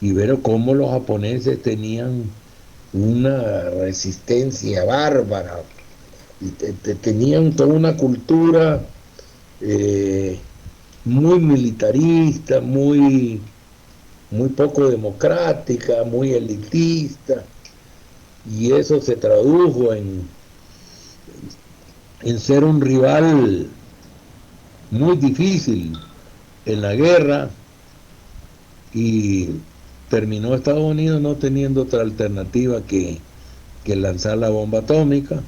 y ver cómo los japoneses tenían una resistencia bárbara y tenían toda una cultura eh, muy militarista, muy poco democrática, muy elitista, y eso se tradujo en ser un rival muy difícil en la guerra, y terminó Estados Unidos no teniendo otra alternativa que lanzar la bomba atómica,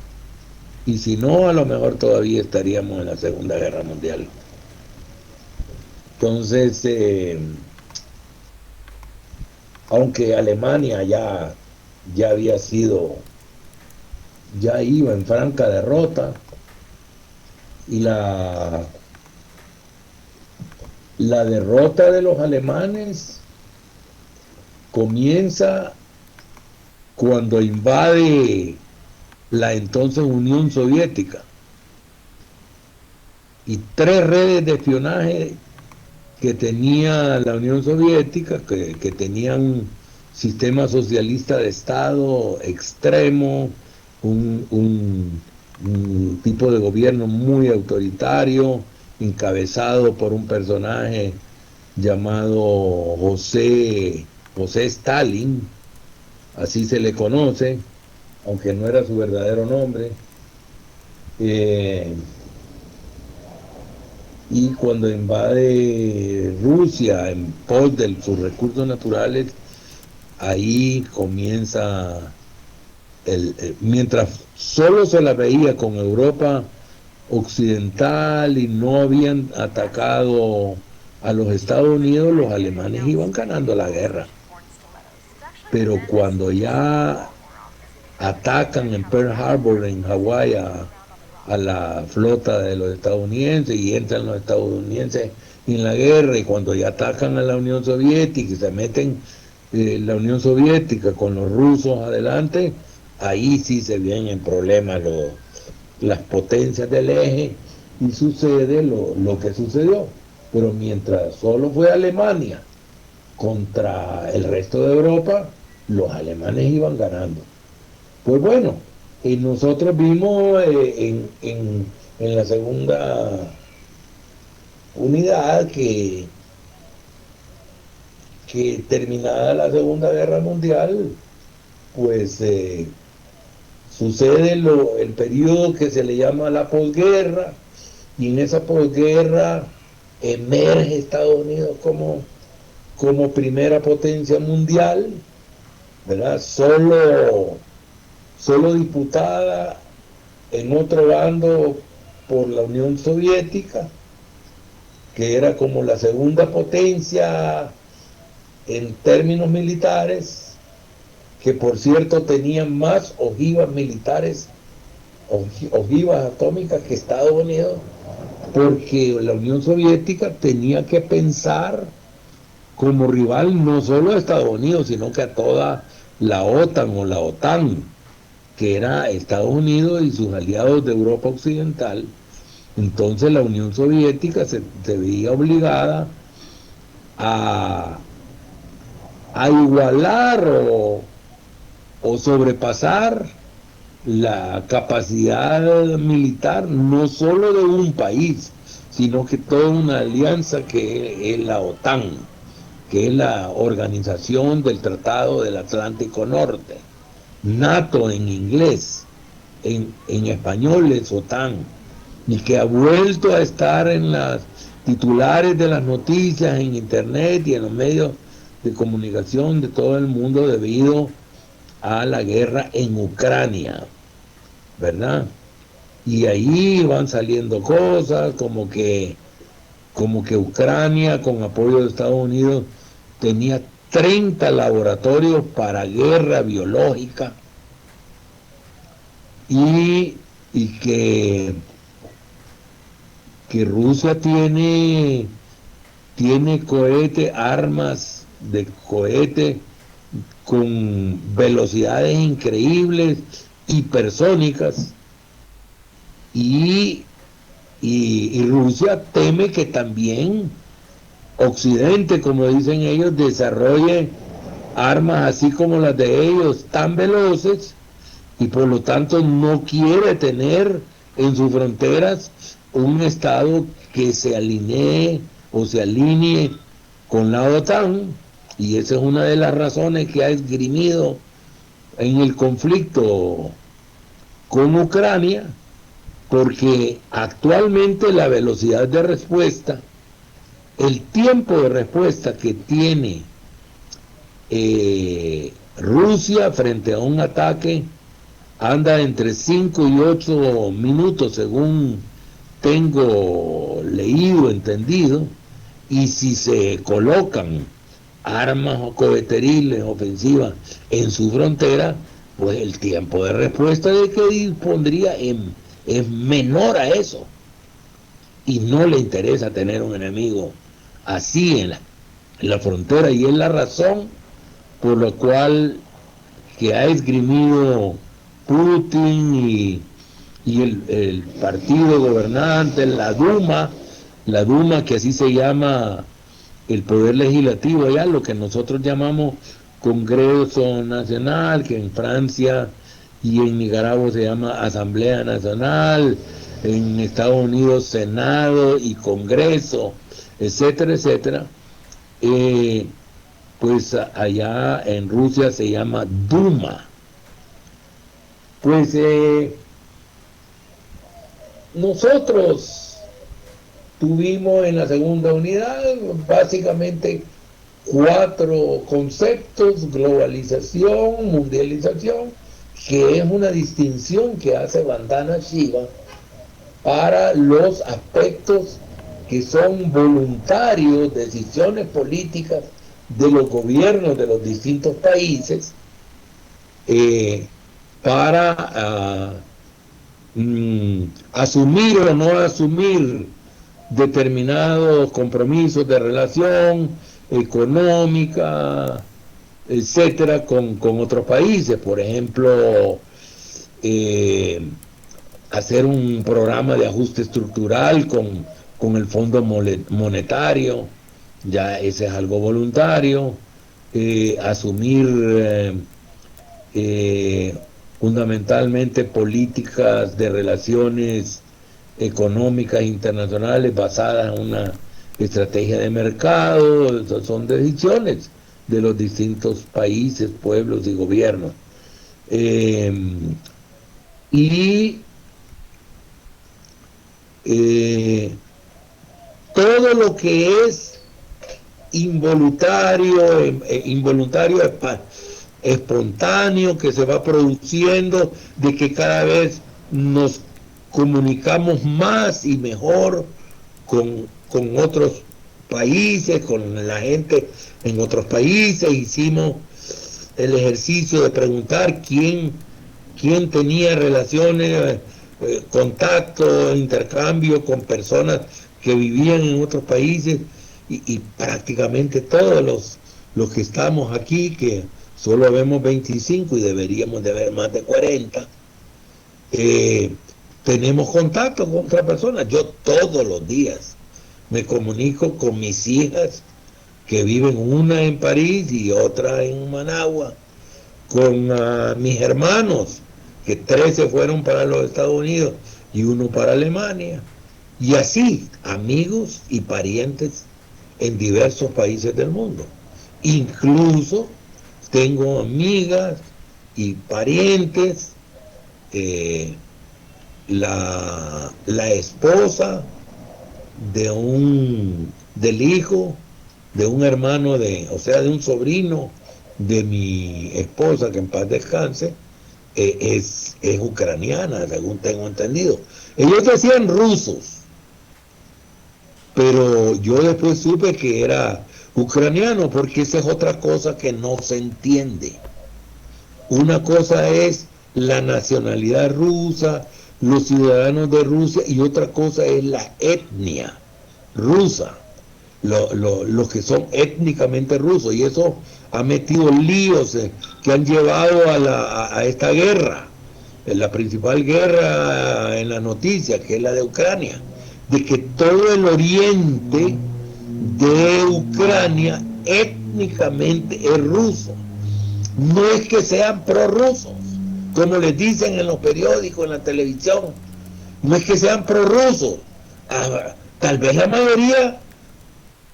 y si no, a lo mejor todavía estaríamos en la Segunda Guerra Mundial. Entonces, aunque Alemania ya había sido, ya iba en franca derrota, y la derrota de los alemanes comienza cuando invade la entonces Unión Soviética, y tres redes de espionaje que tenía la Unión Soviética, que tenían un sistema socialista de Estado extremo, un tipo de gobierno muy autoritario, encabezado por un personaje llamado José Stalin, así se le conoce, aunque no era su verdadero nombre. Y cuando invade Rusia en pos de sus recursos naturales, ahí comienza mientras solo se la veía con Europa occidental y no habían atacado a los Estados Unidos, los alemanes iban ganando la guerra. Pero cuando ya atacan en Pearl Harbor, en Hawái, a la flota de los estadounidenses, y entran los estadounidenses en la guerra, y cuando ya atacan a la Unión Soviética y se meten la Unión Soviética con los rusos adelante, ahí sí se vienen problemas las potencias del eje, y sucede lo que sucedió. Pero mientras solo fue Alemania contra el resto de Europa, los alemanes iban ganando. Pues bueno, nosotros vimos en la segunda unidad que terminada la Segunda Guerra Mundial, pues sucede el periodo que se le llama la posguerra, y en esa posguerra emerge Estados Unidos como primera potencia mundial, ¿verdad? Solo disputada en otro bando por la Unión Soviética, que era como la segunda potencia en términos militares, que por cierto tenían más ojivas militares, ojivas atómicas, que Estados Unidos, porque la Unión Soviética tenía que pensar como rival no solo a Estados Unidos, sino que a toda la OTAN o la OTAN, que era Estados Unidos y sus aliados de Europa Occidental. Entonces la Unión Soviética se veía obligada a, a igualar o sobrepasar la capacidad militar no solo de un país, sino que toda una alianza que es la OTAN, que es la Organización del Tratado del Atlántico Norte, NATO en inglés, en español es OTAN, y que ha vuelto a estar en las titulares de las noticias, en internet y en los medios de comunicación de todo el mundo debido a la guerra en Ucrania, ¿verdad? Y ahí van saliendo cosas como que Ucrania, con apoyo de Estados Unidos, tenía 30 laboratorios para guerra biológica, y que Rusia tiene cohete, armas de cohete con velocidades increíbles, hipersónicas, y, y Rusia teme que también Occidente, como dicen ellos, desarrolle armas así como las de ellos, tan veloces, y por lo tanto no quiere tener en sus fronteras un Estado que se alinee o se alinee con la OTAN, y esa es una de las razones que ha esgrimido en el conflicto con Ucrania, porque actualmente la velocidad de respuesta, el tiempo de respuesta que tiene Rusia frente a un ataque anda entre 5 y 8 minutos, según tengo leído, entendido, y si se colocan armas o coheteriles ofensivas en su frontera, pues el tiempo de respuesta de que dispondría es menor a eso. Y no le interesa tener un enemigo así en la frontera, y es la razón por la cual que ha esgrimido Putin y el partido gobernante, la Duma, que así se llama el poder legislativo allá, lo que nosotros llamamos Congreso Nacional, que en Francia y en Nicaragua se llama Asamblea Nacional, en Estados Unidos Senado y Congreso, etcétera, etcétera. Pues allá en Rusia se llama Duma. Pues nosotros tuvimos en la segunda unidad básicamente 4 conceptos: globalización, mundialización, que es una distinción que hace Vandana Shiva para los aspectos que son voluntarios, decisiones políticas de los gobiernos de los distintos países, para asumir o no asumir determinados compromisos de relación económica, etcétera, con otros países. Por ejemplo, hacer un programa de ajuste estructural con el Fondo Monetario, ya ese es algo voluntario. Asumir fundamentalmente políticas de relaciones económicas internacionales basadas en una estrategia de mercado. Esas son decisiones de los distintos países, pueblos y gobiernos. Todo lo que es involuntario, espontáneo, que se va produciendo, de que cada vez nos comunicamos más y mejor con otros países, con la gente en otros países. Hicimos el ejercicio de preguntar quién tenía relaciones, contacto, intercambio con personas que vivían en otros países, y prácticamente todos los que estamos aquí, que solo vemos 25 y deberíamos de ver más de 40, tenemos contacto con otras personas. Yo todos los días me comunico con mis hijas, que viven una en París y otra en Managua, con mis hermanos, que 3 se fueron para los Estados Unidos y 1 para Alemania, y así amigos y parientes en diversos países del mundo. Incluso tengo amigas y parientes, la esposa del hijo de un hermano de un sobrino de mi esposa, que en paz descanse, es ucraniana, según tengo entendido. Ellos decían rusos, pero yo después supe que era ucraniano, porque esa es otra cosa que no se entiende. Una cosa es la nacionalidad rusa, los ciudadanos de Rusia, y otra cosa es la etnia rusa, los que son étnicamente rusos, y eso ha metido líos que han llevado a esta guerra, la principal guerra en la noticia, que es la de Ucrania, de que todo el oriente de Ucrania étnicamente es ruso. No es que sean prorrusos, como les dicen en los periódicos, en la televisión, no es que sean prorrusos. Tal vez la mayoría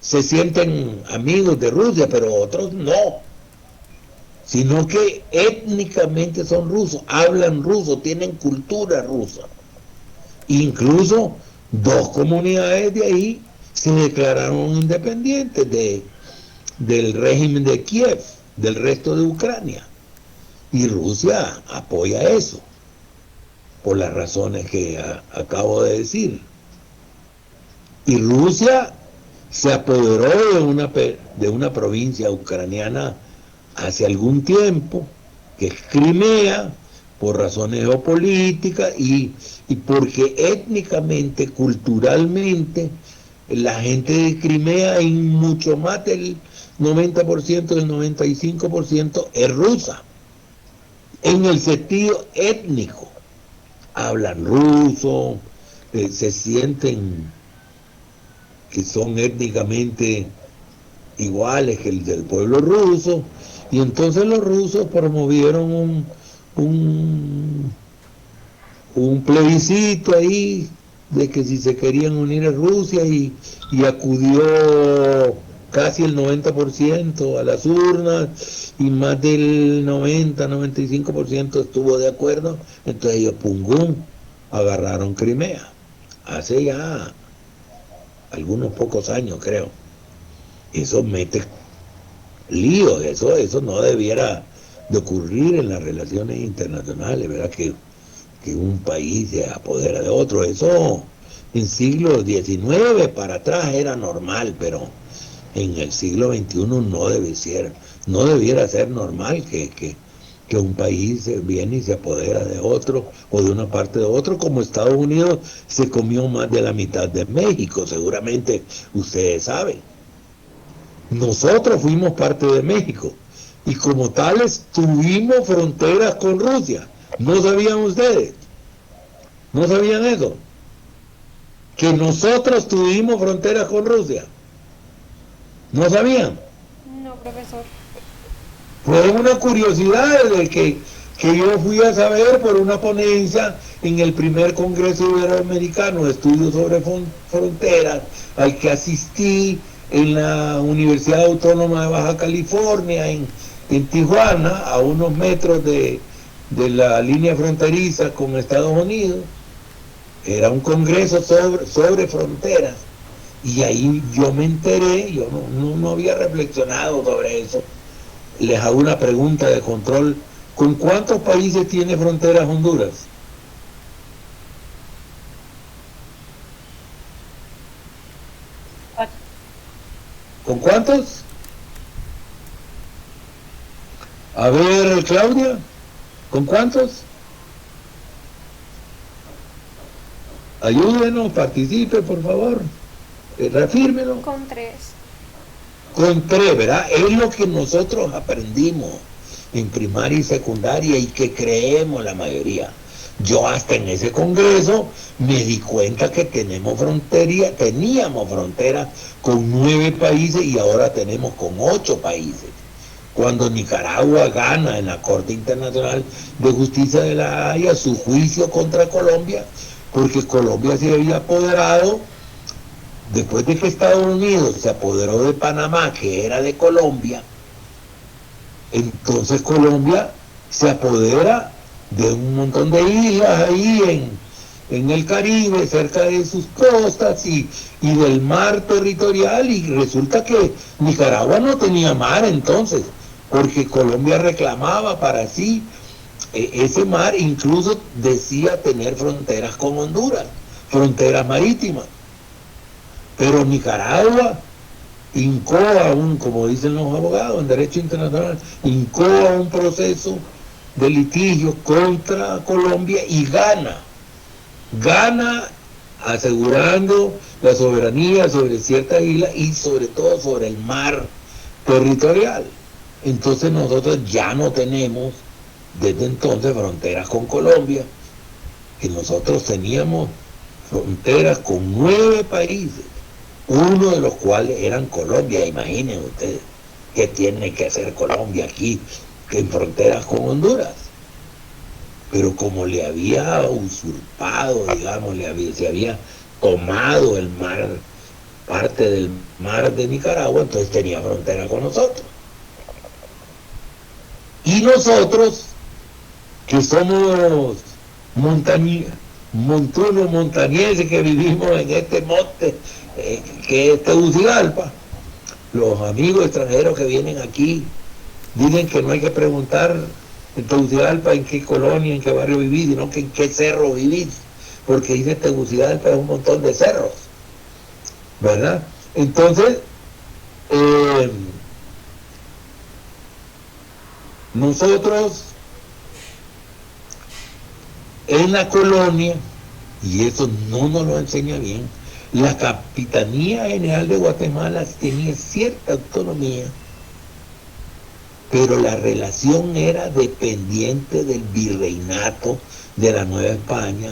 se sienten amigos de Rusia, pero otros no, sino que étnicamente son rusos, hablan ruso, tienen cultura rusa. Incluso dos comunidades de ahí se declararon independientes del régimen de Kiev, del resto de Ucrania. Y Rusia apoya eso, por las razones que acabo de decir. Y Rusia se apoderó de una provincia ucraniana hace algún tiempo, que es Crimea, por razones geopolíticas y porque étnicamente, culturalmente, la gente de Crimea, en mucho más del 90%, del 95%, es rusa, en el sentido étnico. Hablan ruso, se sienten que son étnicamente iguales que el del pueblo ruso, y entonces los rusos promovieron un plebiscito ahí de que si se querían unir a Rusia y acudió casi el 90% a las urnas y más del 90-95% estuvo de acuerdo, entonces ellos pum, agarraron Crimea, hace ya algunos pocos años creo. Eso mete líos, eso no debiera de ocurrir en las relaciones internacionales, ¿verdad? Que un país se apodera de otro, eso en siglo XIX para atrás era normal, pero en el siglo XXI no debiera ser normal que un país viene y se apodera de otro o de una parte de otro, como Estados Unidos se comió más de la mitad de México, seguramente ustedes saben. Nosotros fuimos parte de México y como tales tuvimos fronteras con Rusia. ¿No sabían ustedes? ¿No sabían eso? Que nosotros tuvimos fronteras con Rusia. ¿No sabían? No, profesor. Fue una curiosidad de que yo fui a saber por una ponencia en el primer Congreso Iberoamericano de Estudios sobre Fronteras, al que asistí en la Universidad Autónoma de Baja California, en Tijuana, a unos metros de la línea fronteriza con Estados Unidos. Era un congreso sobre fronteras. Y ahí yo me enteré, yo no había reflexionado sobre eso. Les hago una pregunta de control. ¿Con cuántos países tiene fronteras Honduras? ¿Con cuántos? A ver, Claudia, ¿con cuántos? Ayúdenos, participe, por favor. Reafírmelo. Con 3. Con 3, ¿verdad? Es lo que nosotros aprendimos en primaria y secundaria y que creemos la mayoría. Yo hasta en ese congreso me di cuenta que teníamos frontera con 9 países y ahora tenemos con 8 países. Cuando Nicaragua gana en la Corte Internacional de Justicia de la Haya su juicio contra Colombia, porque Colombia se había apoderado, después de que Estados Unidos se apoderó de Panamá, que era de Colombia, entonces Colombia se apodera de un montón de islas ahí en el Caribe, cerca de sus costas y del mar territorial, y resulta que Nicaragua no tenía mar entonces, porque Colombia reclamaba para sí ese mar, incluso decía tener fronteras con Honduras, fronteras marítimas. Pero Nicaragua hincó como dicen los abogados en derecho internacional, hincó a un proceso de litigio contra Colombia y gana asegurando la soberanía sobre ciertas islas y sobre todo sobre el mar territorial. Entonces nosotros ya no tenemos desde entonces fronteras con Colombia, que nosotros teníamos fronteras con 9 países, uno de los cuales eran Colombia. Imaginen ustedes qué tiene que hacer Colombia aquí, en fronteras con Honduras. Pero como le había usurpado, digamos, se había tomado el mar, parte del mar de Nicaragua, entonces tenía frontera con nosotros. Y nosotros, que somos montunos montañeses que vivimos en este monte, que es Tegucigalpa, los amigos extranjeros que vienen aquí dicen que no hay que preguntar en Tegucigalpa en qué colonia, en qué barrio vivís, sino que en qué cerro vivís, porque dice Tegucigalpa es un montón de cerros, ¿verdad? Entonces, nosotros en la colonia, y eso no nos lo enseña bien, la Capitanía General de Guatemala tenía cierta autonomía, pero la relación era dependiente del virreinato de la Nueva España,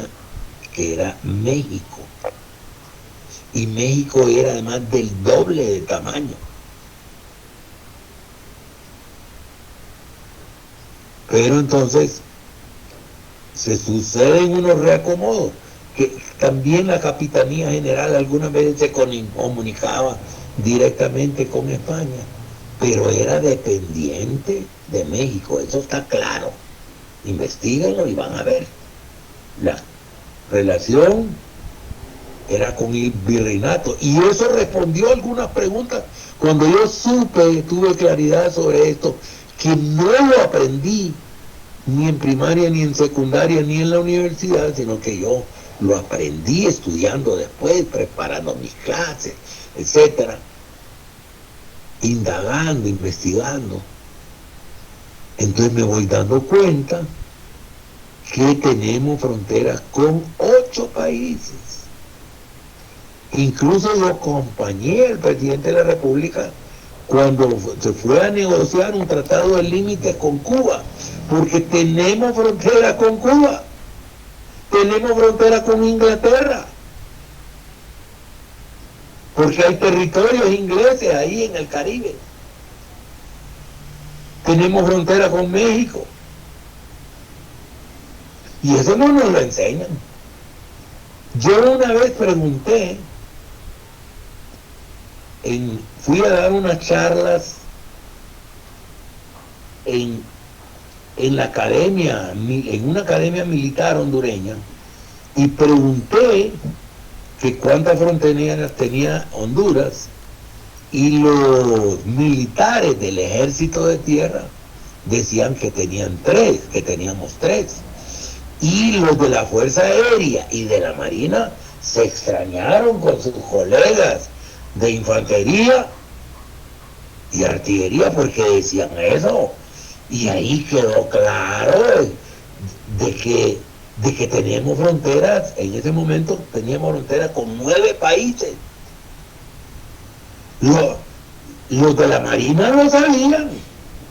que era México. Y México era además del doble de tamaño. Pero entonces se suceden unos reacomodos, que también la Capitanía General algunas veces se comunicaba directamente con España, pero era dependiente de México, eso está claro. Investíguenlo y van a ver. La relación era con el virreinato, y eso respondió a algunas preguntas. Cuando yo tuve claridad sobre esto, que no lo aprendí ni en primaria, ni en secundaria, ni en la universidad, sino que yo lo aprendí estudiando después, preparando mis clases, etcétera, indagando, investigando. Entonces me voy dando cuenta que tenemos fronteras con 8 países. Incluso lo acompañé al presidente de la República cuando se fue a negociar un tratado de límites con Cuba, porque tenemos frontera con Cuba, tenemos frontera con Inglaterra, porque hay territorios ingleses ahí en el Caribe. Tenemos frontera con México. Y eso no nos lo enseñan. Yo una vez pregunté, fui a dar unas charlas en la academia, en una academia militar hondureña, y pregunté que cuántas fronteras tenía Honduras, y los militares del ejército de tierra decían que tenían 3, que teníamos 3. Y los de la Fuerza Aérea y de la Marina se extrañaron con sus colegas de infantería y artillería porque decían eso. Y ahí quedó claro de que teníamos fronteras, en ese momento teníamos fronteras con 9 países. Los de la Marina lo sabían,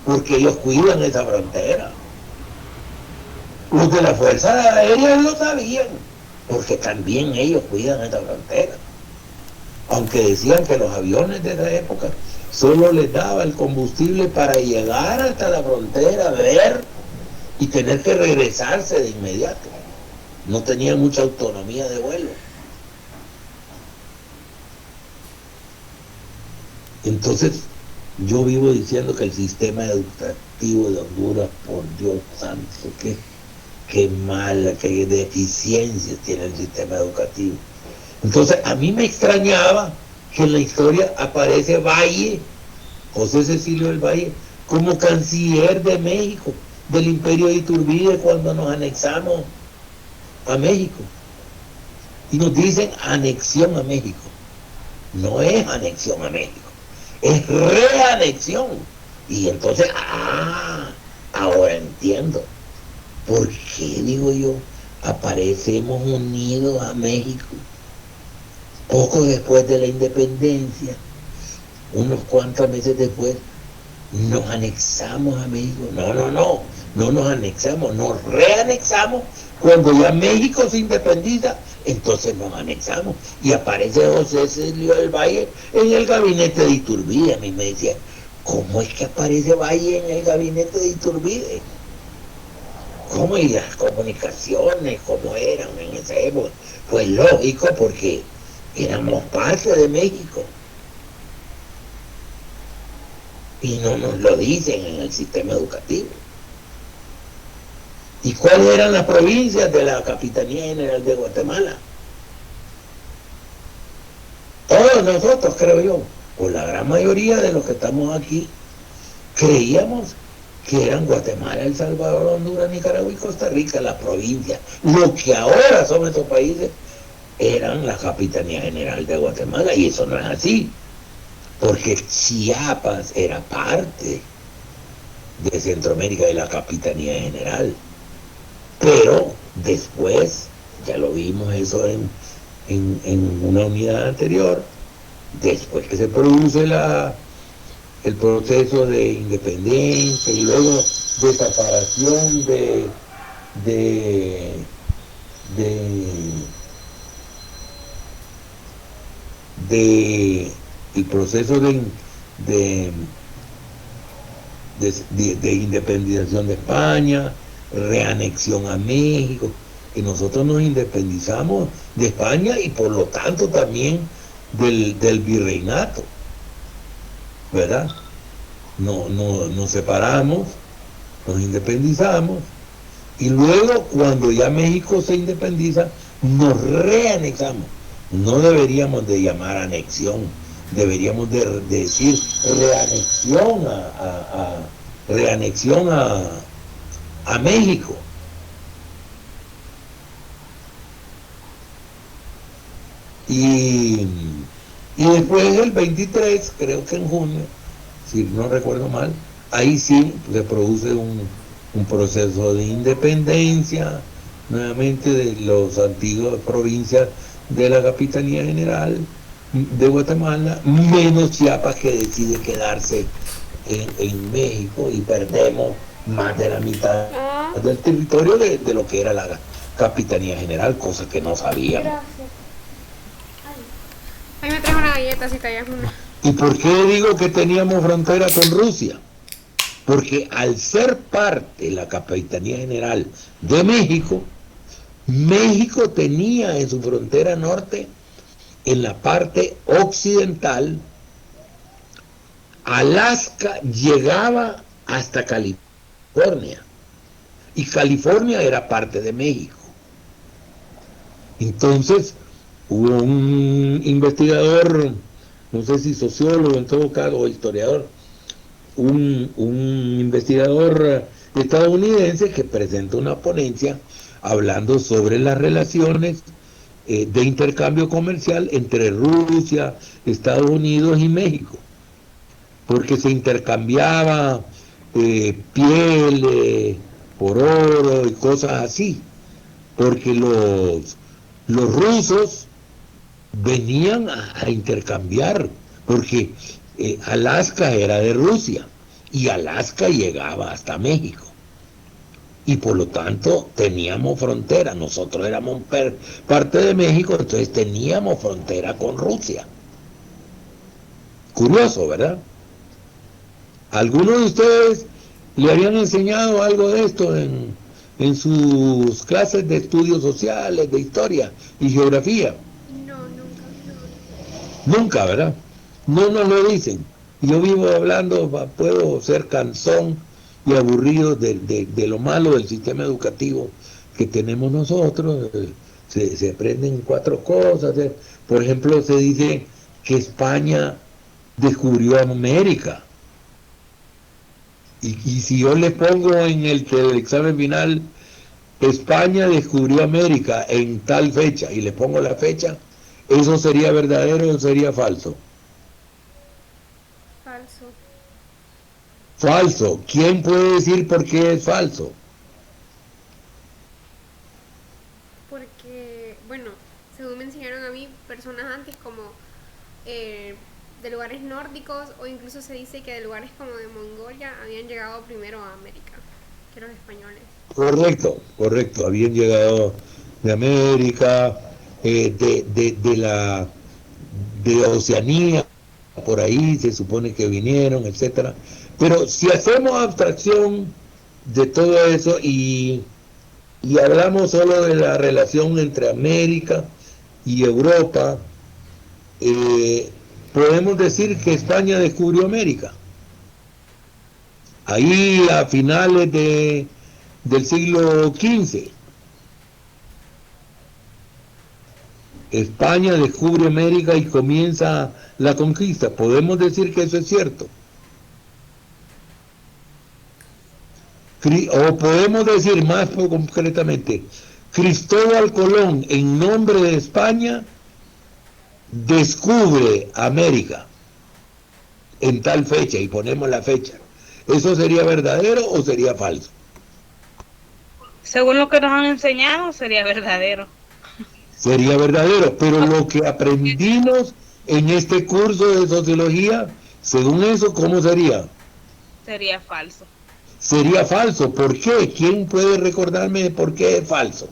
porque ellos cuidan esa frontera. Los de la Fuerza Aérea lo sabían, porque también ellos cuidan esa frontera. Aunque decían que los aviones de esa época solo les daba el combustible para llegar hasta la frontera, ver y tener que regresarse de inmediato. No tenían mucha autonomía de vuelo. Entonces, yo vivo diciendo que el sistema educativo de Honduras, por Dios santo, qué mala, qué deficiencias tiene el sistema educativo. Entonces, a mí me extrañaba que en la historia aparece Valle, José Cecilio del Valle, como canciller de México, del Imperio de Iturbide, cuando nos anexamos a México. Y nos dicen anexión a México. No es anexión a México, es reanexión. Y entonces, ahora entiendo por qué, digo yo, aparecemos unidos a México. Poco después de la independencia, unos cuantos meses después, nos anexamos a México. No nos anexamos, nos reanexamos. Cuando ya México se independiza, entonces nos anexamos. Y aparece José Cecilio del Valle en el gabinete de Iturbide. A mí me decía, ¿cómo es que aparece Valle en el gabinete de Iturbide? ¿Cómo? Y las comunicaciones, cómo eran en esa época. Pues lógico, porque éramos parte de México. Y no nos lo dicen en el sistema educativo. ¿Y cuáles eran las provincias de la Capitanía General de Guatemala? Todos nosotros, creo yo, o la gran mayoría de los que estamos aquí, creíamos que eran Guatemala, El Salvador, Honduras, Nicaragua y Costa Rica, las provincias. Lo que ahora son esos países eran la Capitanía General de Guatemala, y eso no es así, porque Chiapas era parte de Centroamérica de la Capitanía General. Pero después, ya lo vimos eso en una unidad anterior, después que se produce el proceso de independencia y luego de separación de el proceso de independización de España, reanexión a México, que nosotros nos independizamos de España y por lo tanto también del virreinato, ¿verdad? Nos separamos, nos independizamos, y luego cuando ya México se independiza, nos reanexamos. No deberíamos de llamar anexión, deberíamos de decir reanexión a México. Y después el 23, creo que en junio, si no recuerdo mal, ahí sí se produce un proceso de independencia nuevamente de las antiguas provincias de la Capitanía General de Guatemala, menos Chiapas, que decide quedarse en México, y perdemos más de la mitad del territorio de lo que era la Capitanía General, cosa que no sabíamos. Ahí me traes una galleta si callas una. ¿Y por qué digo que teníamos frontera con Rusia? Porque al ser parte de la Capitanía General de México, México tenía en su frontera norte, en la parte occidental, Alaska llegaba hasta California, y California era parte de México. Entonces, hubo un investigador, no sé si sociólogo en todo caso, o historiador, un investigador estadounidense que presenta una ponencia hablando sobre las relaciones de intercambio comercial entre Rusia, Estados Unidos y México, porque se intercambiaba piel por oro y cosas así, porque los rusos venían a intercambiar, porque Alaska era de Rusia y Alaska llegaba hasta México, y por lo tanto teníamos frontera, nosotros éramos parte de México, entonces teníamos frontera con Rusia. Curioso, ¿verdad? ¿Algunos de ustedes le habían enseñado algo de esto en sus clases de estudios sociales, de historia y geografía? No, nunca. Nunca, ¿verdad? No nos lo dicen. Yo vivo hablando, puedo ser cansón y aburrido de lo malo del sistema educativo que tenemos nosotros. Se aprenden 4 cosas. Por ejemplo, se dice que España descubrió América. Y si yo le pongo en el examen final, España descubrió América en tal fecha, y le pongo la fecha, ¿eso sería verdadero o sería falso? Falso. Falso. ¿Quién puede decir por qué es falso? Porque, bueno, según me enseñaron a mí, personas antes como de lugares nórdicos, o incluso se dice que de lugares como de Mongolia habían llegado primero a América que los españoles. Correcto. Habían llegado de América, de Oceanía, por ahí se supone que vinieron, etcétera. Pero si hacemos abstracción de todo eso y hablamos solo de la relación entre América y Europa, podemos decir que España descubrió América. Ahí a finales del siglo XV, España descubre América y comienza la conquista. Podemos decir que eso es cierto. O podemos decir más concretamente, Cristóbal Colón, en nombre de España, descubre América en tal fecha y ponemos la fecha. ¿Eso sería verdadero o sería falso? Según lo que nos han enseñado, sería verdadero. Sería verdadero, pero lo que aprendimos en este curso de sociología, según eso, ¿cómo sería? Sería falso. Sería falso. ¿Por qué? ¿Quién puede recordarme de por qué es falso?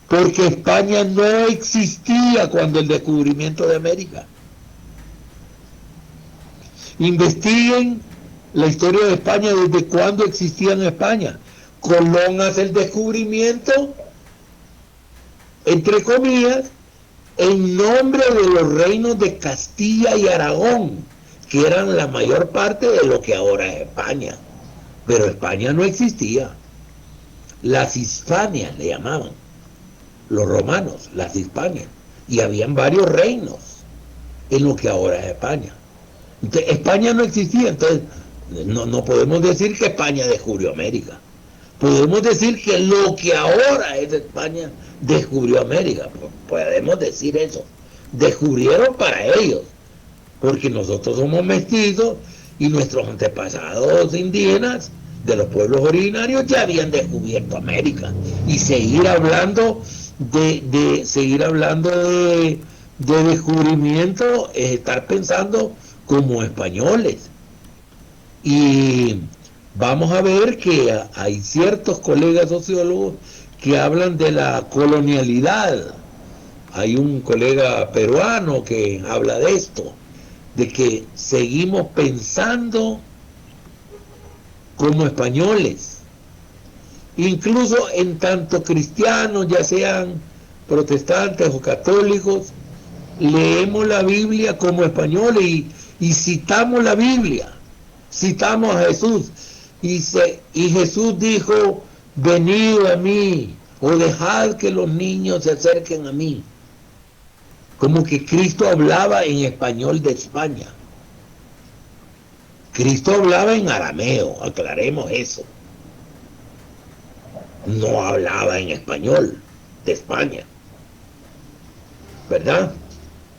Porque España no existía cuando el descubrimiento de América. Investiguen la historia de España desde cuándo existía en España. Colón hace el descubrimiento, entre comillas, en nombre de los reinos de Castilla y Aragón, que eran la mayor parte de lo que ahora es España. Pero España no existía. Las Hispanias le llamaban los romanos, las Hispanias, y habían varios reinos en lo que ahora es España. Entonces, España no existía, entonces no podemos decir que España descubrió América. Podemos decir que lo que ahora es España descubrió América. Podemos decir eso. Descubrieron para ellos, porque nosotros somos mestizos y nuestros antepasados indígenas de los pueblos originarios ya habían descubierto América. Y seguir hablando de descubrimiento es estar pensando como españoles. Y vamos a ver que hay ciertos colegas sociólogos que hablan de la colonialidad. Hay un colega peruano que habla de esto, de que seguimos pensando como españoles. Incluso en tanto cristianos, ya sean protestantes o católicos, leemos la Biblia como españoles y citamos la Biblia, citamos a Jesús y Jesús dijo: venid a mí o dejad que los niños se acerquen a mí. Como que Cristo hablaba en español de España. Cristo hablaba en arameo, aclaremos eso. No hablaba en español de España, ¿verdad?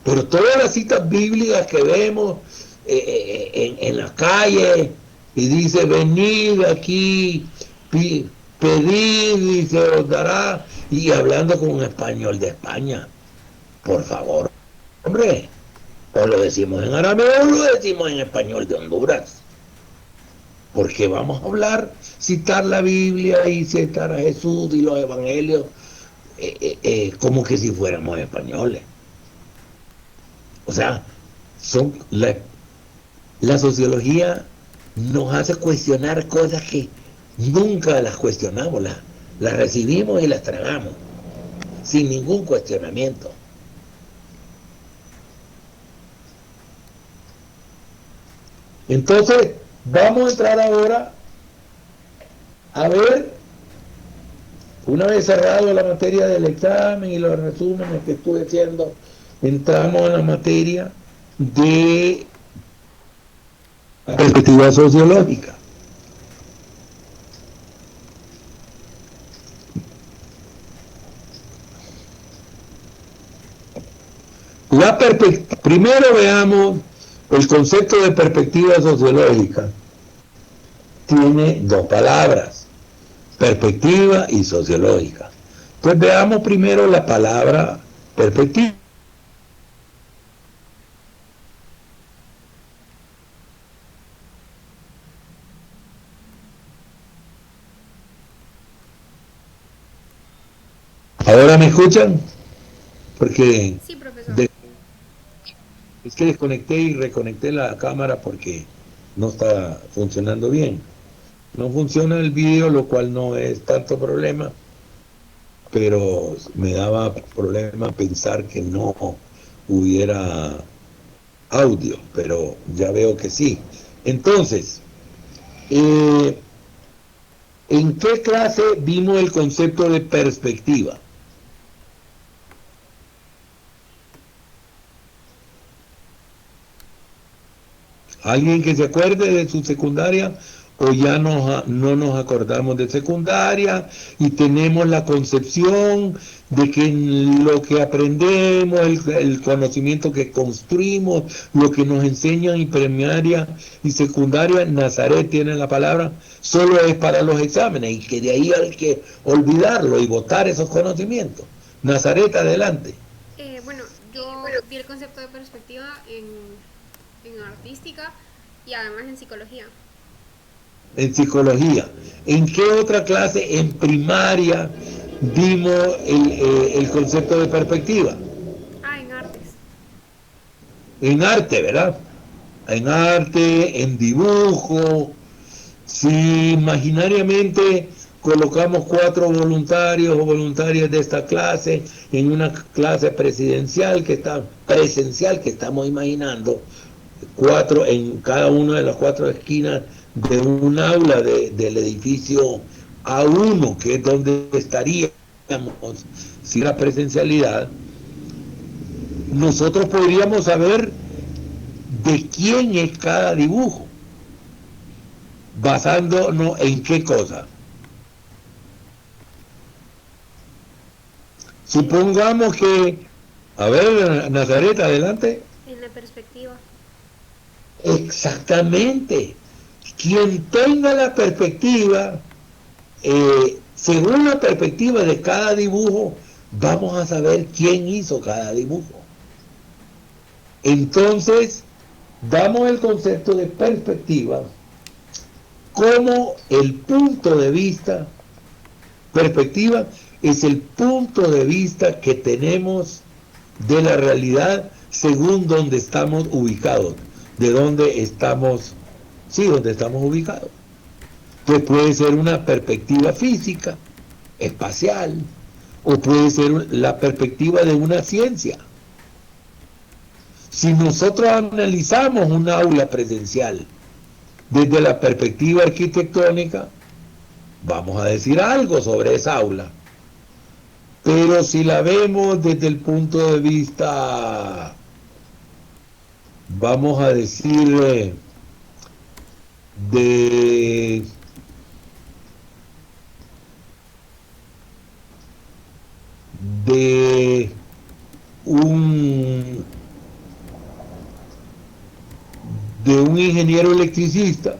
Pero todas las citas bíblicas que vemos en la calle, y dice: venid aquí, pedid y se os dará, y hablando con un español de España. Por favor, hombre, o lo decimos en arameo o lo decimos en español de Honduras. Porque vamos a hablar, citar la Biblia y citar a Jesús y los evangelios como que si fuéramos españoles. O sea, la sociología nos hace cuestionar cosas que nunca las cuestionamos, las recibimos y las tragamos, sin ningún cuestionamiento. Entonces, vamos a entrar ahora a ver, una vez cerrado la materia del examen y los resúmenes que estuve haciendo, entramos a la materia de perspectiva sociológica. Primero veamos el concepto de perspectiva sociológica. Tiene dos palabras: perspectiva y sociológica. Pues veamos primero la palabra perspectiva. ¿Ahora me escuchan? Porque Sí, profesor. que desconecté y reconecté la cámara porque no está funcionando bien. No funciona el vídeo, lo cual no es tanto problema, pero me daba problema pensar que no hubiera audio, pero ya veo que sí. Entonces, ¿en qué clase vimos el concepto de perspectiva? ¿Alguien que se acuerde de su secundaria? ¿O ya no nos acordamos de secundaria y tenemos la concepción de que lo que aprendemos, el conocimiento que construimos, lo que nos enseñan en primaria y secundaria, Nazaret tiene la palabra, solo es para los exámenes y que de ahí hay que olvidarlo y botar esos conocimientos? Nazaret, adelante. Bueno, yo vi el concepto de perspectiva en artística y además en psicología. En psicología. ¿En qué otra clase en primaria vimos el concepto de perspectiva? En artes. En arte, ¿verdad? En arte, en dibujo. Si imaginariamente colocamos 4 voluntarios o voluntarias de esta clase en una clase presencial que estamos imaginando, 4 en cada una de las 4 esquinas de un aula del edificio A1, que es donde estaríamos si la presencialidad, nosotros podríamos saber de quién es cada dibujo, basándonos en qué cosa. Supongamos que, a ver, Nazaret, adelante. En la perspectiva. Exactamente. Quien tenga la perspectiva, según la perspectiva de cada dibujo, vamos a saber quién hizo cada dibujo. Entonces, damos el concepto de perspectiva como el punto de vista. Perspectiva es el punto de vista que tenemos de la realidad según donde estamos ubicados, de dónde estamos, donde estamos ubicados. Pues puede ser una perspectiva física, espacial, o puede ser la perspectiva de una ciencia. Si nosotros analizamos un aula presencial desde la perspectiva arquitectónica, vamos a decir algo sobre esa aula. Pero si la vemos desde el punto de vista, vamos a decir, de un ingeniero electricista,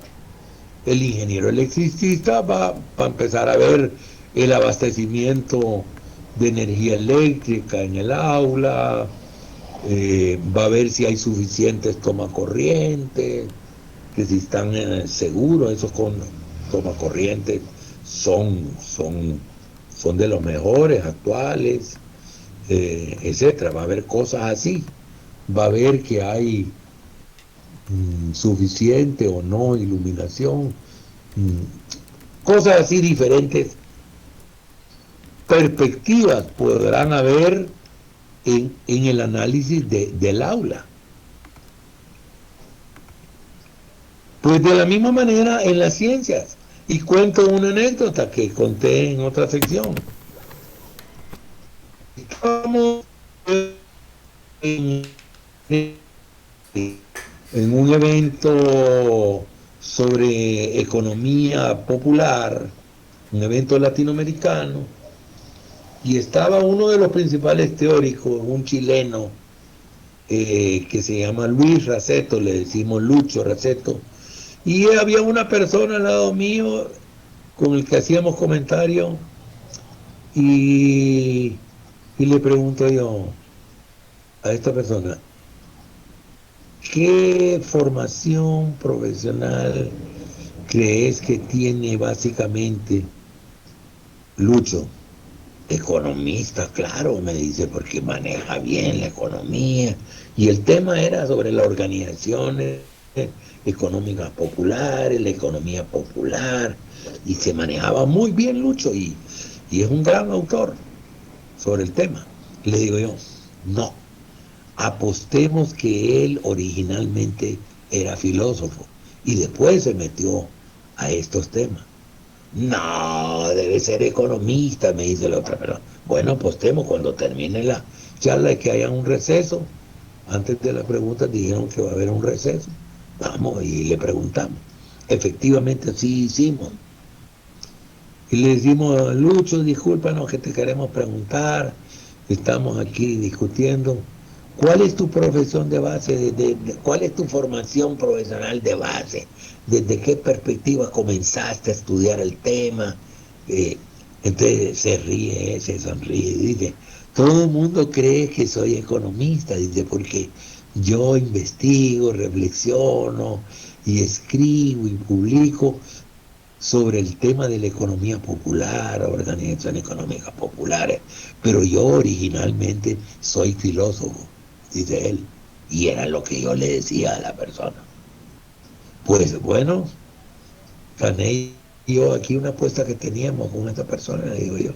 el ingeniero electricista va a empezar a ver el abastecimiento de energía eléctrica en el aula, va a ver si hay suficientes tomacorrientes, que si están seguros, esos tomacorrientes son de los mejores actuales, etcétera. Va a haber cosas así, va a ver que hay suficiente o no iluminación, cosas así diferentes. Perspectivas podrán haber en el análisis del aula. Pues de la misma manera en las ciencias. Y cuento una anécdota que conté en otra sección. Estamos en un evento sobre economía popular, un evento latinoamericano, y estaba uno de los principales teóricos, un chileno, que se llama Luis Raceto, le decimos Lucho Raceto, y había una persona al lado mío con el que hacíamos comentarios, y le pregunto yo a esta persona, ¿qué formación profesional crees que tiene básicamente Lucho? Economista, claro, me dice, porque maneja bien la economía. Y el tema era sobre las organizaciones económicas populares, la economía popular, y se manejaba muy bien Lucho, y es un gran autor sobre el tema. Le digo yo, no, apostemos que él originalmente era filósofo y después se metió a estos temas. No, debe ser economista, me dice la otra persona. Bueno, apostemos cuando termine la charla y que haya un receso. Antes de la pregunta dijeron que va a haber un receso. Vamos y le preguntamos. Efectivamente, sí hicimos. Y le decimos, Lucho, discúlpanos que te queremos preguntar. Estamos aquí discutiendo. ¿Cuál es tu profesión de base? ¿Cuál es tu formación profesional de base? ¿Desde qué perspectiva comenzaste a estudiar el tema? Eh, entonces se ríe, se sonríe y dice, todo el mundo cree que soy economista, dice, porque yo investigo, reflexiono y escribo y publico sobre el tema de la economía popular, organizaciones económicas populares, pero yo originalmente soy filósofo, dice él, y era lo que yo le decía a la persona. Pues bueno, gané yo aquí una apuesta que teníamos con esta persona, le digo yo,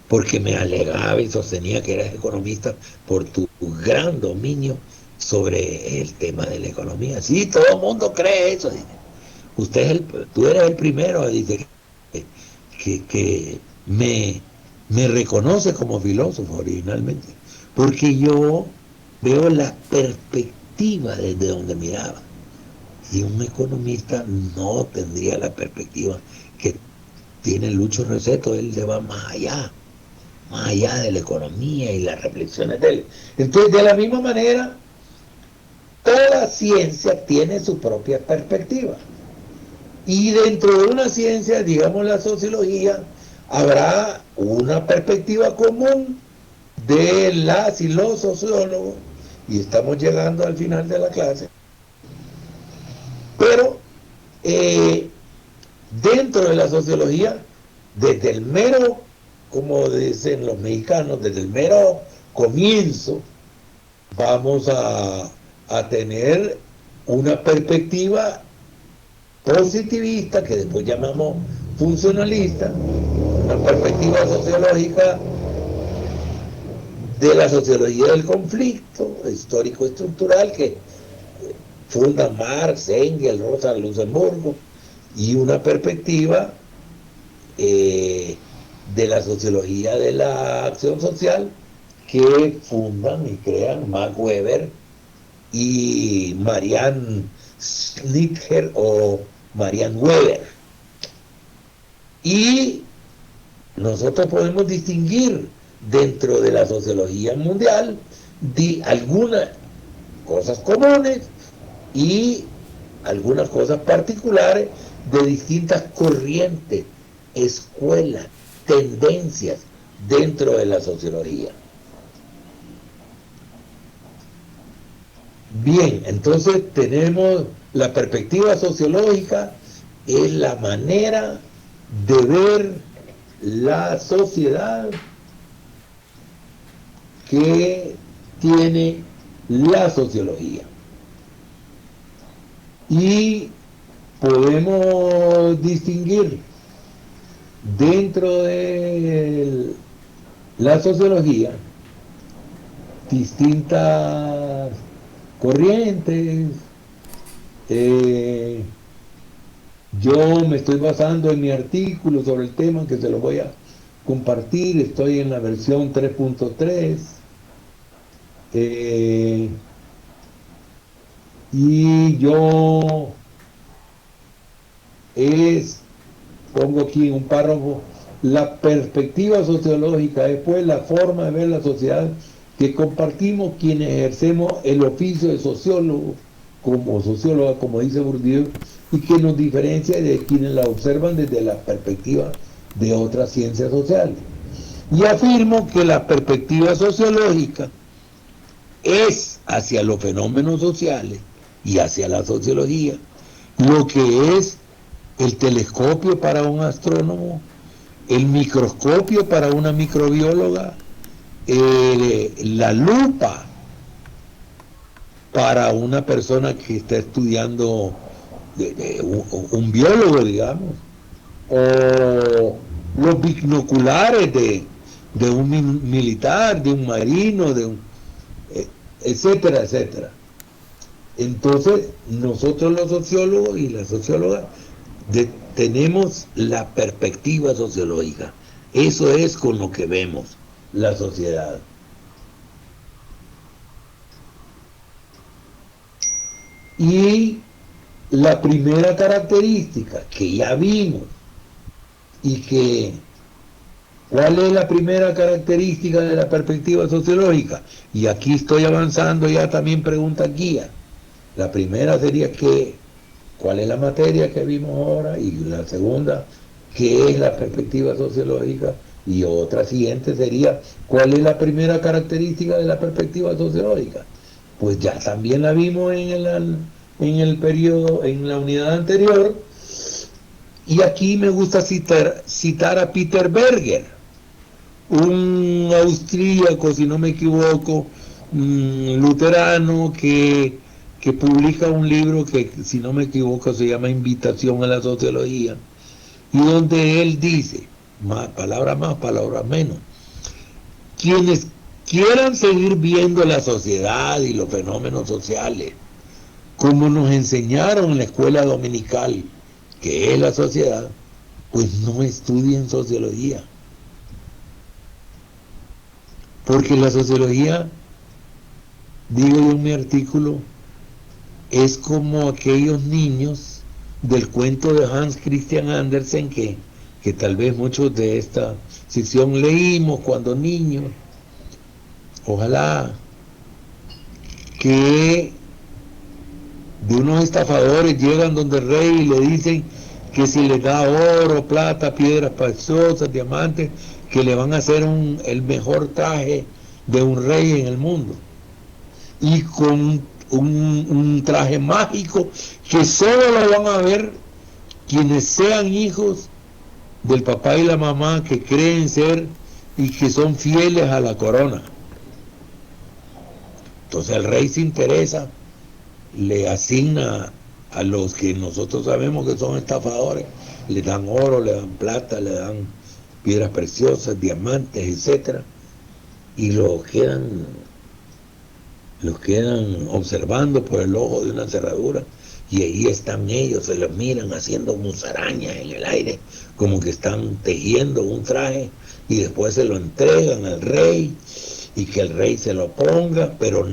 porque me alegaba y sostenía que eras economista por tu gran dominio sobre el tema de la economía. Sí, todo el mundo cree eso, dice. Tú eres el primero, dice, que me reconoce como filósofo originalmente, porque yo veo la perspectiva desde donde miraba. Y un economista no tendría la perspectiva que tiene Lucho Receto, él se va más allá de la economía y las reflexiones de él. Entonces, de la misma manera, toda ciencia tiene su propia perspectiva. Y dentro de una ciencia, digamos la sociología, habrá una perspectiva común de las y los sociólogos, y estamos llegando al final de la clase, pero dentro de la sociología, desde el mero, como dicen los mexicanos, desde el mero comienzo, vamos a tener una perspectiva positivista, que después llamamos funcionalista, una perspectiva sociológica de la sociología del conflicto histórico-estructural que funda Marx, Engels, Rosa Luxemburgo, y una perspectiva de la sociología de la acción social que fundan y crean Max Weber y Marianne Schnitger o Marianne Weber. Y nosotros podemos distinguir dentro de la sociología mundial de algunas cosas comunes y algunas cosas particulares de distintas corrientes, escuelas, tendencias dentro de la sociología. Bien, entonces tenemos la perspectiva sociológica, es la manera de ver la sociedad que tiene la sociología. Y podemos distinguir dentro de la sociología distintas corrientes. Yo me estoy basando en mi artículo sobre el tema, que se lo voy a compartir. Estoy en la versión 3.3. Y yo pongo aquí en un párrafo, la perspectiva sociológica es pues la forma de ver la sociedad que compartimos quienes ejercemos el oficio de sociólogo, como socióloga, como dice Bourdieu, y que nos diferencia de quienes la observan desde la perspectiva de otras ciencias sociales. Y afirmo que la perspectiva sociológica es hacia los fenómenos sociales y hacia la sociología lo que es el telescopio para un astrónomo el microscopio para una microbióloga, la lupa para una persona que está estudiando un biólogo, digamos, o los binoculares de un militar, de un marino, etcétera, etcétera. Entonces, nosotros los sociólogos y las sociólogas tenemos la perspectiva sociológica. Eso es con lo que vemos la sociedad. Y la primera característica que ya vimos y que ¿cuál es la primera característica de la perspectiva sociológica? Y aquí estoy avanzando ya también pregunta guía. La primera sería ¿cuál es la materia que vimos ahora? Y la segunda, ¿qué es la perspectiva sociológica? Y otra siguiente sería, ¿cuál es la primera característica de la perspectiva sociológica? Pues ya también la vimos en el periodo, en la unidad anterior, y aquí me gusta citar a Peter Berger, un austríaco, si no me equivoco, luterano, que publica un libro que, si no me equivoco, se llama Invitación a la Sociología, y donde él dice, palabras más, palabras menos, quienes quieran seguir viendo la sociedad y los fenómenos sociales como nos enseñaron en la escuela dominical, que es la sociedad, pues no estudien sociología. Porque la sociología, digo yo en mi artículo, es como aquellos niños del cuento de Hans Christian Andersen que tal vez muchos de esta sección leímos cuando niños. Ojalá que de unos estafadores llegan donde el rey y le dicen que si les da oro, plata, piedras preciosas, diamantes, que le van a hacer el mejor traje de un rey en el mundo. Y con un traje mágico que solo lo van a ver quienes sean hijos del papá y la mamá que creen ser y que son fieles a la corona. Entonces el rey se interesa, le asigna a los que nosotros sabemos que son estafadores, le dan oro, le dan plata, le dan piedras preciosas, diamantes, etcétera, y los quedan observando por el ojo de una cerradura, y ahí están ellos, se los miran haciendo musarañas en el aire, como que están tejiendo un traje, y después se lo entregan al rey, y que el rey se lo ponga, pero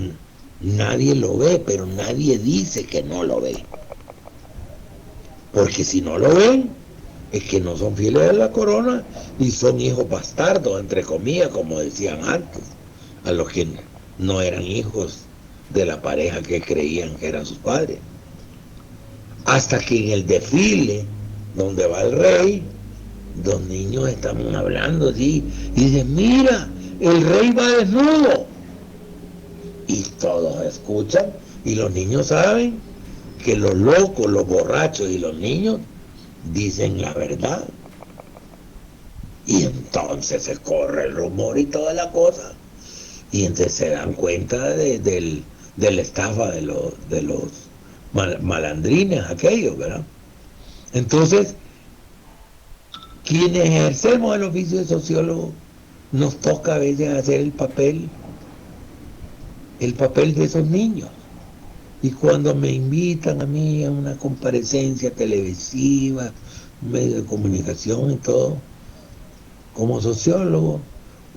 nadie lo ve, pero nadie dice que no lo ve. Porque si no lo ven, es que no son fieles a la corona y son hijos bastardos, entre comillas, como decían antes, a los que no eran hijos de la pareja que creían que eran sus padres. Hasta que en el desfile, donde va el rey, los niños están hablando así, y dicen, mira, el rey va desnudo. Y todos escuchan, y los niños saben que los locos, los borrachos y los niños dicen la verdad. Y entonces se corre el rumor y toda la cosa. Y entonces se dan cuenta de la estafa de los malandrines aquellos, ¿verdad? Entonces, quienes ejercemos el oficio de sociólogo, nos toca a veces hacer el papel de esos niños. Y cuando me invitan a mí a una comparecencia televisiva, medio de comunicación y todo, como sociólogo,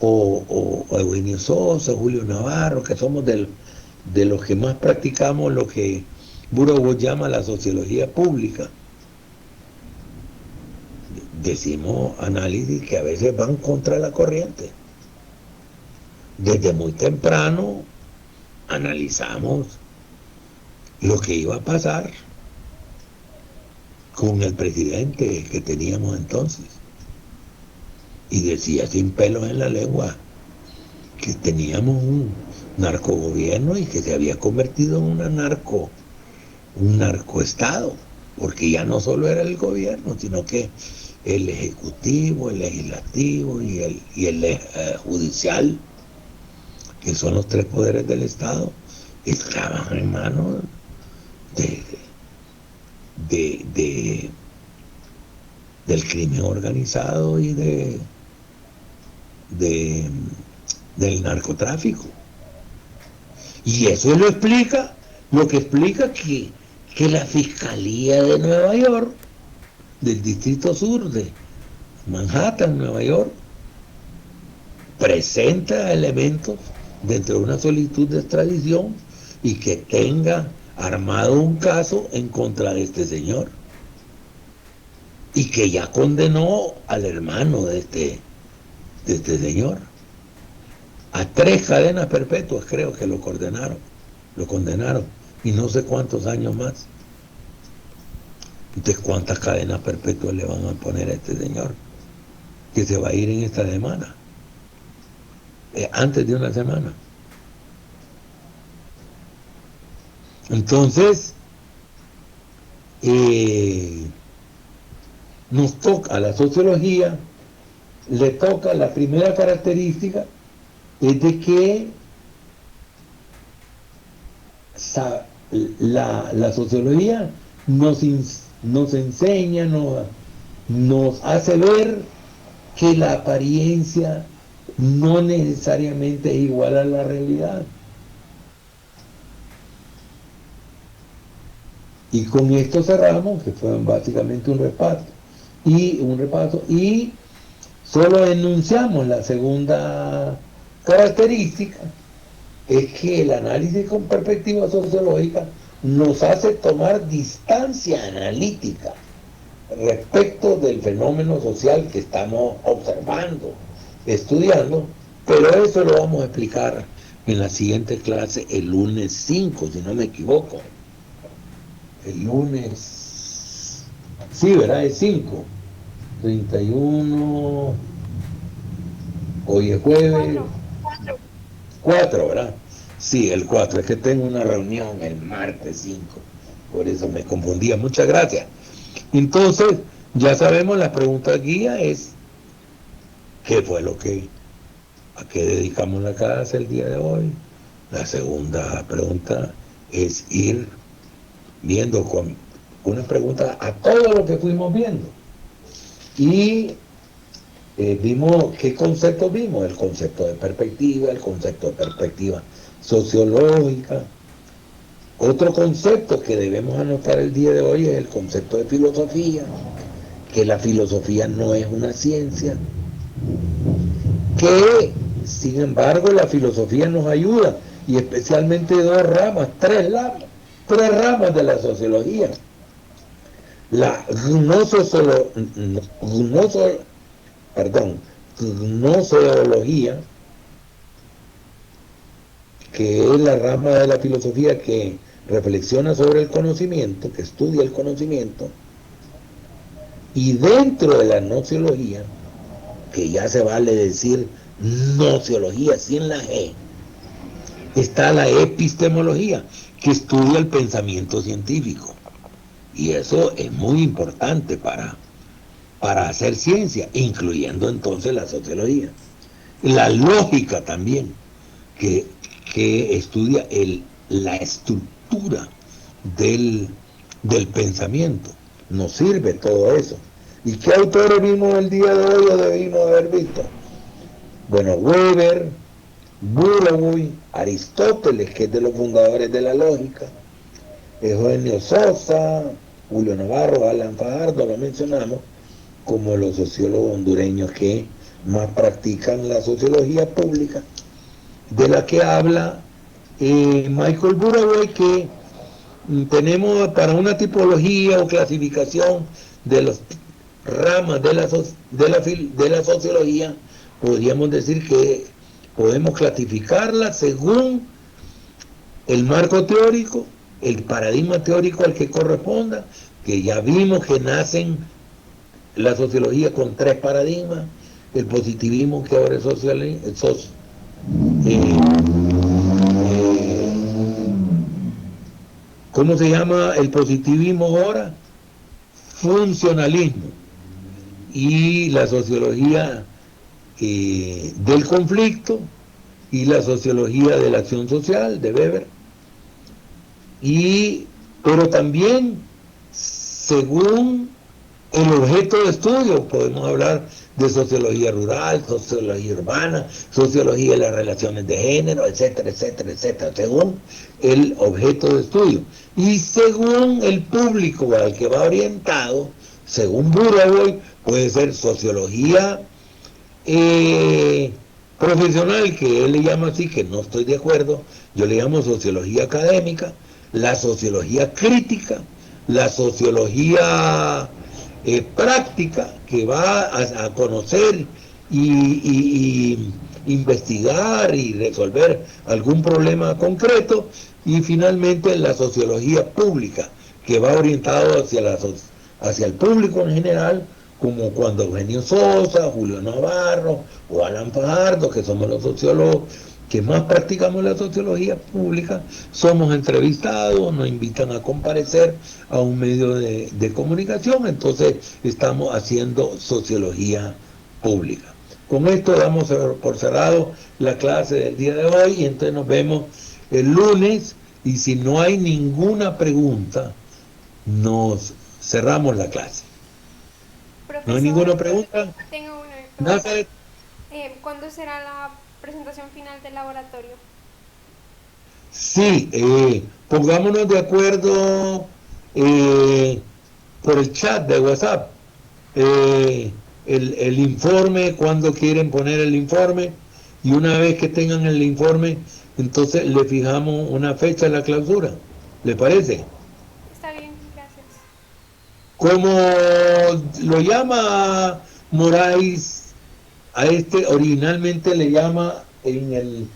o Eugenio Sosa, Julio Navarro, que somos de los que más practicamos lo que Burgos llama la sociología pública, decimos análisis que a veces van contra la corriente. Desde muy temprano analizamos lo que iba a pasar con el presidente que teníamos entonces. Y decía sin pelos en la lengua que teníamos un narcogobierno y que se había convertido en un narcoestado, porque ya no solo era el gobierno, sino que el ejecutivo, el legislativo y el judicial, que son los tres poderes del Estado, estaban en manos de, del crimen organizado y del narcotráfico. Y eso lo que explica que la Fiscalía de Nueva York, del Distrito Sur de Manhattan, Nueva York, presenta elementos dentro de una solicitud de extradición y que tenga armado un caso en contra de este señor y que ya condenó al hermano de este señor a 3 cadenas perpetuas, creo que lo condenaron, y no sé cuántos años más. Entonces, ¿cuántas cadenas perpetuas le van a poner a este señor? Que se va a ir en esta semana, antes de una semana. Entonces, nos toca a la sociología, le toca la primera característica, es de que la sociología nos enseña, nos hace ver que la apariencia no necesariamente es igual a la realidad. Y con esto cerramos, que fue básicamente un repaso, y solo enunciamos la segunda característica, es que el análisis con perspectiva sociológica nos hace tomar distancia analítica respecto del fenómeno social que estamos observando, estudiando, pero eso lo vamos a explicar en la siguiente clase el lunes 5, si no me equivoco. El lunes, sí, ¿verdad? Es 5, 31, hoy es jueves, 4, ¿verdad? Sí, el 4, es que tengo una reunión el martes 5, por eso me confundía. Muchas gracias. Entonces, ya sabemos, la pregunta guía es, ¿qué fue a qué dedicamos la clase el día de hoy? La segunda pregunta es ir viendo con una pregunta a todo lo que fuimos viendo. Y vimos, ¿qué conceptos vimos? El concepto de perspectiva, el concepto de perspectiva sociológica. Otro concepto que debemos anotar el día de hoy es el concepto de filosofía, que la filosofía no es una ciencia, que sin embargo la filosofía nos ayuda, y especialmente tres ramas de la sociología. La gnoseología, que es la rama de la filosofía que reflexiona sobre el conocimiento, que estudia el conocimiento, y dentro de la gnoseología, que ya se vale decir gnoseología sin la G, está la epistemología, que estudia el pensamiento científico. Y eso es muy importante para hacer ciencia, incluyendo entonces la sociología. La lógica también, que estudia la estructura del pensamiento. Nos sirve todo eso. ¿Y qué autores vimos el día de hoy o debimos haber visto? Bueno, Weber, Burawoy, Aristóteles, que es de los fundadores de la lógica, Eugenio Sosa, Julio Navarro, Alan Fajardo, lo mencionamos, como los sociólogos hondureños que más practican la sociología pública, de la que habla Michael Burawoy, que tenemos para una tipología o clasificación de las ramas de la sociología, podríamos decir que podemos clasificarla según el marco teórico, el paradigma teórico al que corresponda, que ya vimos que nacen la sociología con 3 paradigmas: el positivismo, que ahora es ¿cómo se llama el positivismo ahora? Funcionalismo. y la sociología del conflicto y la sociología de la acción social de Weber, pero también según el objeto de estudio. Podemos hablar de sociología rural, sociología urbana, sociología de las relaciones de género, etcétera, etcétera, etcétera, según el objeto de estudio y según el público al que va orientado. Según Burawoy, puede ser sociología profesional, que él le llama así, que no estoy de acuerdo. Yo le llamo sociología académica, la sociología crítica, la sociología práctica, que va a conocer y investigar y resolver algún problema concreto, y finalmente la sociología pública, que va orientado hacia el público en general, como cuando Eugenio Sosa, Julio Navarro o Alan Fajardo, que somos los sociólogos que más practicamos la sociología pública, somos entrevistados, nos invitan a comparecer a un medio de comunicación, entonces estamos haciendo sociología pública. Con esto damos por cerrado la clase del día de hoy y entonces nos vemos el lunes, y si no hay ninguna pregunta, nos cerramos la clase. Profesor, ¿No hay ninguna pregunta? Tengo una pregunta. Nada. ¿Cuándo será la presentación final del laboratorio? Sí, pongámonos de acuerdo por el chat de WhatsApp. El informe, cuando quieren poner el informe, y una vez que tengan el informe, entonces le fijamos una fecha a la clausura. ¿Le parece? Está bien, gracias. Como lo llama Moraes, a este originalmente le llama en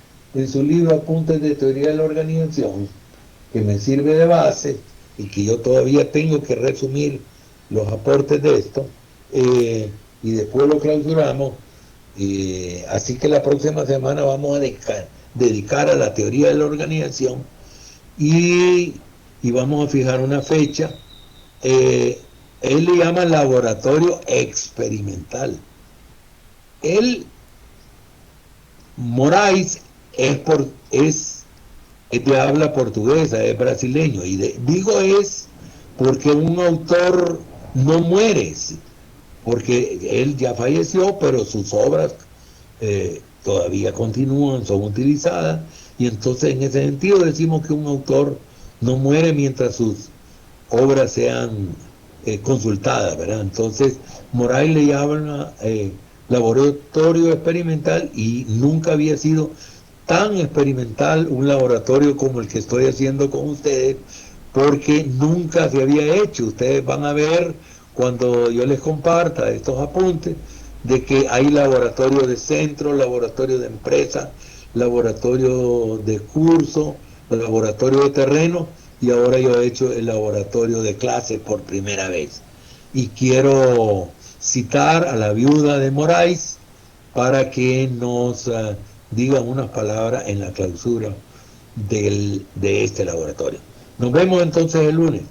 su libro Apuntes de Teoría de la Organización, que me sirve de base y que yo todavía tengo que resumir los aportes de esto, y después lo clausuramos. Así que la próxima semana vamos a dedicar a la teoría de la organización y vamos a fijar una fecha. Él le llama laboratorio experimental. Moraes es de habla portuguesa, es brasileño, y digo es porque un autor no muere, porque él ya falleció, pero sus obras todavía continúan, son utilizadas, y entonces en ese sentido decimos que un autor no muere mientras sus obras sean consultadas, ¿verdad? Entonces Moraes le llama laboratorio experimental, y nunca había sido tan experimental un laboratorio como el que estoy haciendo con ustedes, porque nunca se había hecho. Ustedes van a ver cuando yo les comparta estos apuntes de que hay laboratorio de centro, laboratorio de empresa, laboratorio de curso, laboratorio de terreno, y ahora yo he hecho el laboratorio de clase por primera vez. Y quiero citar a la viuda de Moraes para que nos digan unas palabras en la clausura de este laboratorio. Nos vemos entonces el lunes.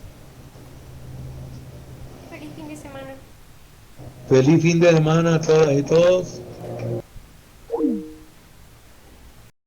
Feliz fin de semana. Feliz fin de semana a todas y todos.